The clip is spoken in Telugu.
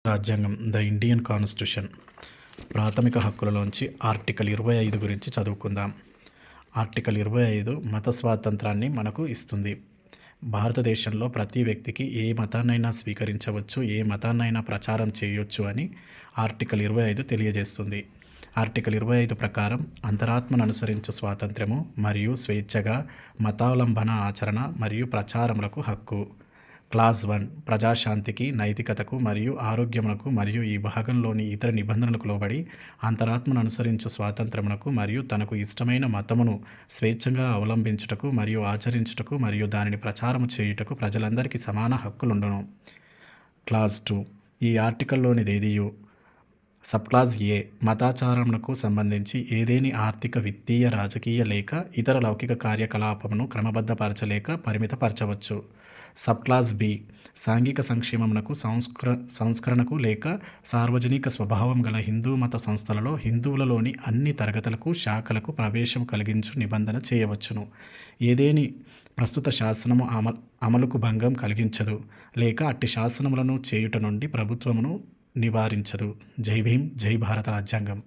రాజ్యాంగం ద ఇండియన్ కాన్స్టిట్యూషన్ ప్రాథమిక హక్కులలోంచి ఆర్టికల్ 25 గురించి చదువుకుందాం. ఆర్టికల్ 25 మత స్వాతంత్రాన్ని మనకు ఇస్తుంది. భారతదేశంలో ప్రతి వ్యక్తికి ఏ మతాన్నైనా స్వీకరించవచ్చు, ఏ మతాన్నైనా ప్రచారం చేయొచ్చు అని ఆర్టికల్ 25 తెలియజేస్తుంది. ఆర్టికల్ 25 ప్రకారం అంతరాత్మను అనుసరించు స్వాతంత్ర్యము మరియు స్వేచ్ఛగా మతావలంబన ఆచరణ మరియు ప్రచారములకు హక్కు. క్లాజ్ 1 ప్రజాశాంతికి, నైతికతకు మరియు ఆరోగ్యమునకు మరియు ఈ భాగంలోని ఇతర నిబంధనలకు లోబడి అంతరాత్మను అనుసరించు స్వాతంత్రమునకు మరియు తనకు ఇష్టమైన మతమును స్వేచ్ఛగా అవలంబించుటకు మరియు ఆచరించుటకు మరియు దానిని ప్రచారము చేయుటకు ప్రజలందరికీ సమాన హక్కులుండును. క్లాజ్ 2 ఈ ఆర్టికల్లోనిదేదియు సబ్క్లాజ్ ఏ మతాచారమునకు సంబంధించి ఏదేని ఆర్థిక, విత్తీయ, రాజకీయ లేక ఇతర లౌకిక కార్యకలాపమును క్రమబద్ధపరచలేక పరిమితపరచవచ్చు. సబ్క్లాజ్ బి సాంఘిక సంక్షేమమునకు, సంస్కరణకు లేక సార్వజనిక స్వభావం గల హిందూ మత సంస్థలలో హిందువులలోని అన్ని తరగతులకు, శాఖలకు ప్రవేశం కలిగించు నిబంధన చేయవచ్చును. ఏదేని ప్రస్తుత శాసనము అమలుకు భంగం కలిగించదు లేక అట్టి శాసనములను చేయుట నుండి ప్రభుత్వమును నివారించదు. జై భీమ్, జై భారత రాజ్యాంగం.